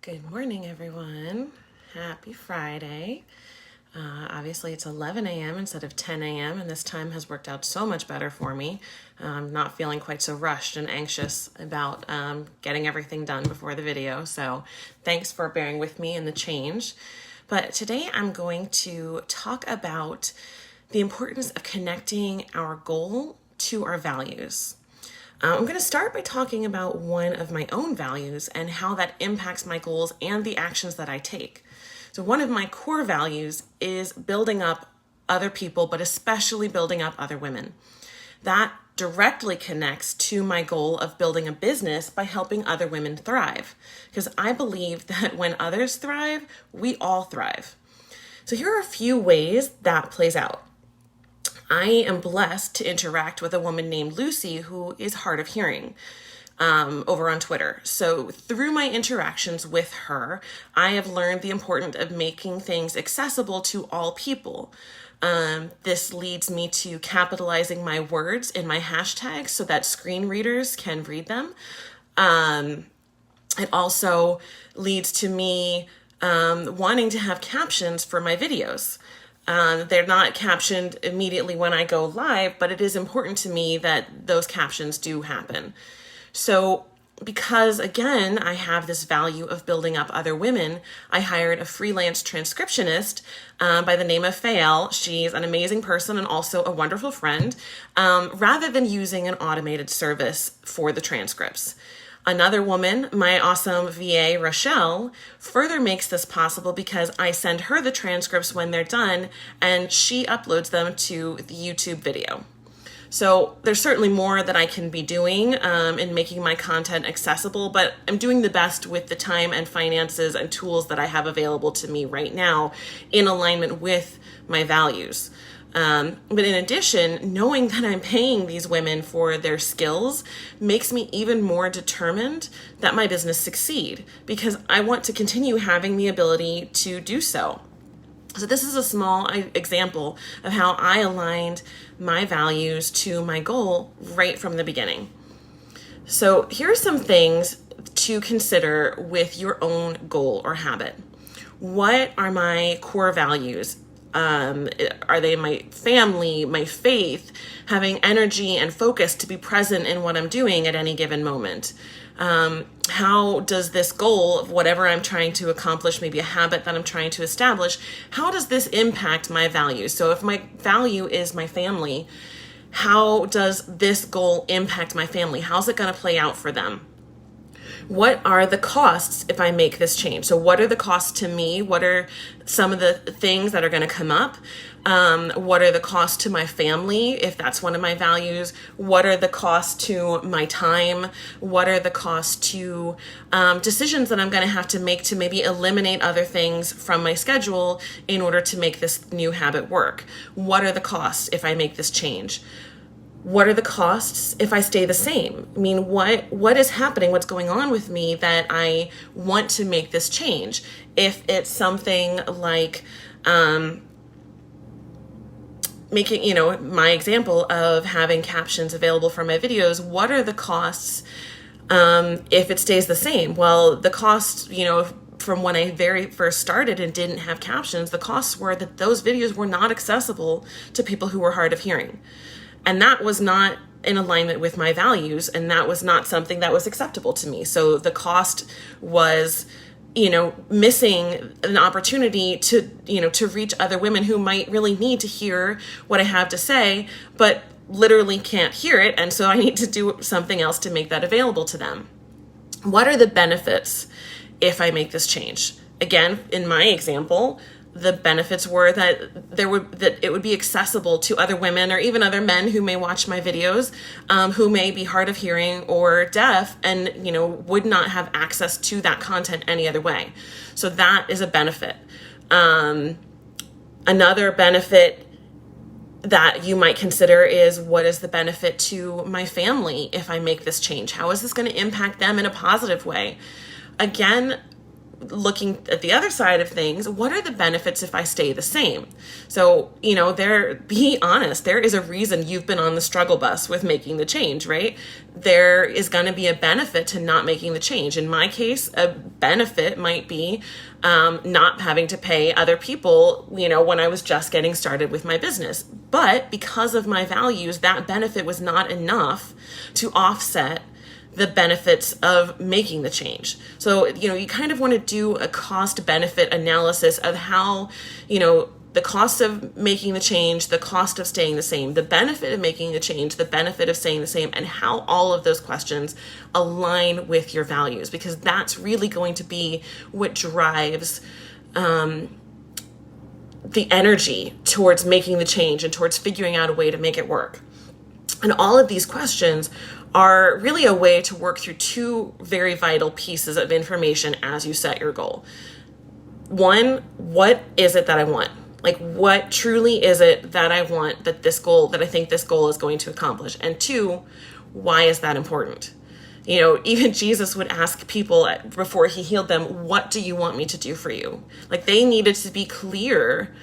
Good morning, everyone. Happy Friday. Obviously, it's 11 a.m. instead of 10 a.m., and this time has worked out so much better for me. Not feeling quite so rushed and anxious about getting everything done before the video. So thanks for bearing with me in the change. But today I'm going to talk about the importance of connecting our goal to our values. I'm going to start by talking about one of my own values and how that impacts my goals and the actions that I take. So one of my core values is building up other people, but especially building up other women. That directly connects to my goal of building a business by helping other women thrive. Because I believe that when others thrive, we all thrive. So here are a few ways that plays out. I am blessed to interact with a woman named Lucy who is hard of hearing over on Twitter. So through my interactions with her, I have learned the importance of making things accessible to all people. This leads me to capitalizing my words in my hashtags so that screen readers can read them. It also leads to me wanting to have captions for my videos. They're not captioned immediately when I go live, but it is important to me that those captions do happen. So because, again, I have this value of building up other women, I hired a freelance transcriptionist by the name of Fael. She's an amazing person and also a wonderful friend, rather than using an automated service for the transcripts. Another woman, my awesome VA, Rochelle, further makes this possible because I send her the transcripts when they're done and she uploads them to the YouTube video. So there's certainly more that I can be doing in making my content accessible, but I'm doing the best with the time and finances and tools that I have available to me right now in alignment with my values. But in addition, knowing that I'm paying these women for their skills makes me even more determined that my business succeed because I want to continue having the ability to do so. So this is a small example of how I aligned my values to my goal right from the beginning. So here are some things to consider with your own goal or habit. What are my core values? Are they my family, my faith, having energy and focus to be present in what I'm doing at any given moment? How does this goal of whatever I'm trying to accomplish, maybe a habit that I'm trying to establish, how does this impact my values? So if my value is my family, how does this goal impact my family? How's it going to play out for them? What are the costs if I make this change? So what are the costs to me? What are some of the things that are going to come up? What are the costs to my family if that's one of my values? What are the costs to my time? What are the costs to decisions that I'm going to have to make to maybe eliminate other things from my schedule in order to make this new habit work? What are the costs if I make this change? What are the costs if I stay the same? I mean, what is happening? What's going on with me that I want to make this change? If it's something like making, my example of having captions available for my videos, what are the costs if it stays the same? Well, the costs, from when I very first started and didn't have captions, the costs were that those videos were not accessible to people who were hard of hearing. And that was not in alignment with my values, and that was not something that was acceptable to me. So the cost was, missing an opportunity to reach other women who might really need to hear what I have to say, but literally can't hear it. And so I need to do something else to make that available to them. What are the benefits if I make this change? Again, in my example, the benefits were that it would be accessible to other women or even other men who may watch my videos, who may be hard of hearing or deaf and, would not have access to that content any other way. So that is a benefit. Another benefit that you might consider is, what is the benefit to my family if I make this change? How is this going to impact them in a positive way? Again, looking at the other side of things, what are the benefits if I stay the same? So, be honest, there is a reason you've been on the struggle bus with making the change, right? There is going to be a benefit to not making the change. In my case, a benefit might be not having to pay other people, when I was just getting started with my business. But because of my values, that benefit was not enough to offset the benefits of making the change. So, you kind of want to do a cost benefit analysis of how, the cost of making the change, the cost of staying the same, the benefit of making the change, the benefit of staying the same, and how all of those questions align with your values, because that's really going to be what drives the energy towards making the change and towards figuring out a way to make it work. And all of these questions are really a way to work through two very vital pieces of information as you set your goal. One, what is it that I want? Like, what truly is it that I want, that I think this goal is going to accomplish? And two, why is that important? Even Jesus would ask people before he healed them, what do you want me to do for you? Like, they needed to be clear,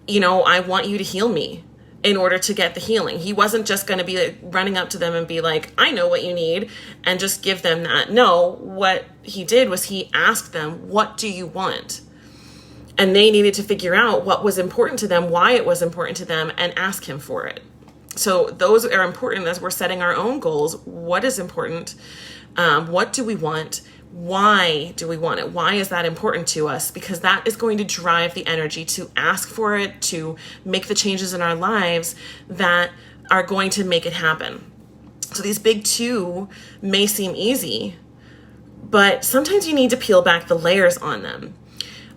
I want you to heal me in order to get the healing. He wasn't just going to be running up to them and be like, I know what you need, and just give them that. No, what he did was he asked them, what do you want? And they needed to figure out what was important to them, why it was important to them, and ask him for it. So those are important as we're setting our own goals. What is important? What do we want? Why do we want it? Why is that important to us? Because that is going to drive the energy to ask for it, to make the changes in our lives that are going to make it happen. So these big two may seem easy, but sometimes you need to peel back the layers on them.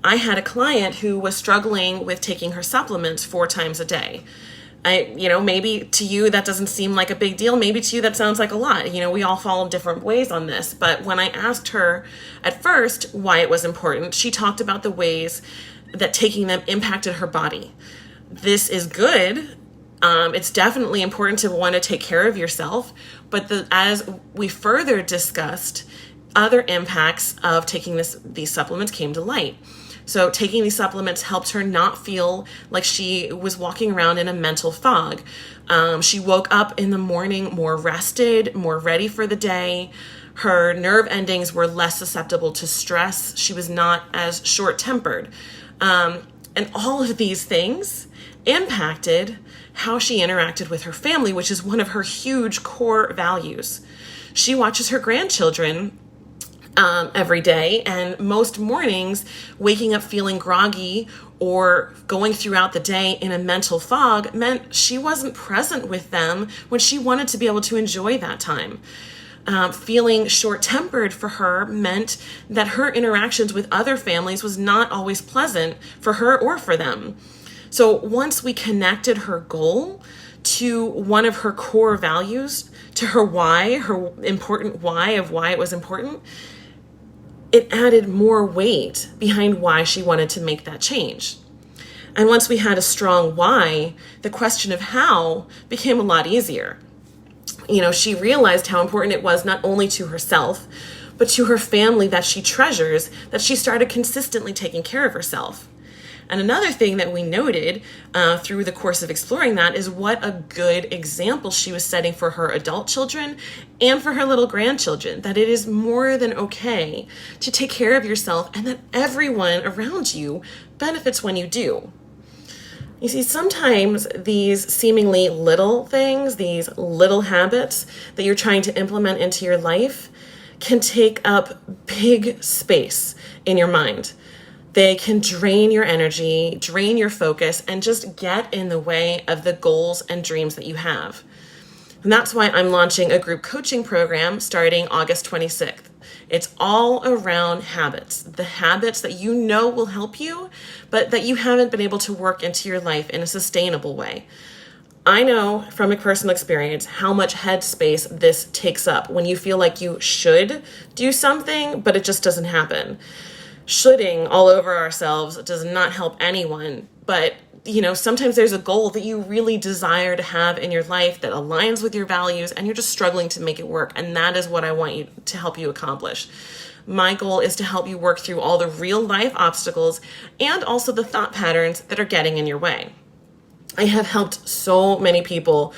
I had a client who was struggling with taking her supplements 4 times a day. Maybe to you that doesn't seem like a big deal. Maybe to you that sounds like a lot. We all follow different ways on this. But when I asked her at first why it was important, she talked about the ways that taking them impacted her body. This is good. It's definitely important to want to take care of yourself. But as we further discussed, other impacts of taking these supplements came to light. So taking these supplements helped her not feel like she was walking around in a mental fog. She woke up in the morning more rested, more ready for the day. Her nerve endings were less susceptible to stress. She was not as short-tempered. And all of these things impacted how she interacted with her family, which is one of her huge core values. She watches her grandchildren every day, and most mornings waking up feeling groggy or going throughout the day in a mental fog meant she wasn't present with them when she wanted to be able to enjoy that time. Feeling short-tempered for her meant that her interactions with other families was not always pleasant for her or for them. So once we connected her goal to one of her core values, to her why, her important why of why it was important, it added more weight behind why she wanted to make that change. And once we had a strong why, the question of how became a lot easier. She realized how important it was not only to herself, but to her family that she treasures, that she started consistently taking care of herself. And another thing that we noted through the course of exploring that is what a good example she was setting for her adult children and for her little grandchildren, that it is more than okay to take care of yourself and that everyone around you benefits when you do. You see, sometimes these seemingly little things, these little habits that you're trying to implement into your life can take up big space in your mind. They can drain your energy, drain your focus, and just get in the way of the goals and dreams that you have. And that's why I'm launching a group coaching program starting August 26th. It's all around habits, the habits that you know will help you, but that you haven't been able to work into your life in a sustainable way. I know from a personal experience how much headspace this takes up when you feel like you should do something, but it just doesn't happen. Shoulding all over ourselves does not help anyone, but sometimes there's a goal that you really desire to have in your life that aligns with your values and you're just struggling to make it work. And that is what I want you to help you accomplish. My goal is to help you work through all the real life obstacles and also the thought patterns that are getting in your way. I have helped so many people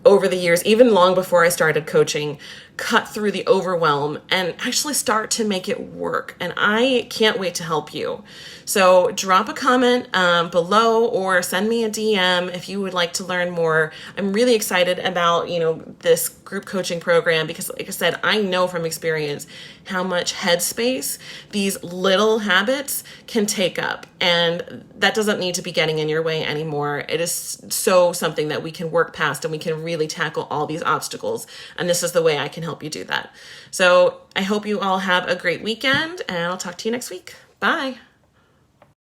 over the years, even long before I started coaching, cut through the overwhelm and actually start to make it work. And I can't wait to help you. So drop a comment below or send me a DM if you would like to learn more. I'm really excited about, this group coaching program because, like I said, I know from experience how much headspace these little habits can take up. And that doesn't need to be getting in your way anymore. It is so something that we can work past and we can really tackle all these obstacles. And this is the way I can help you do that. So I hope you all have a great weekend and I'll talk to you next week. Bye.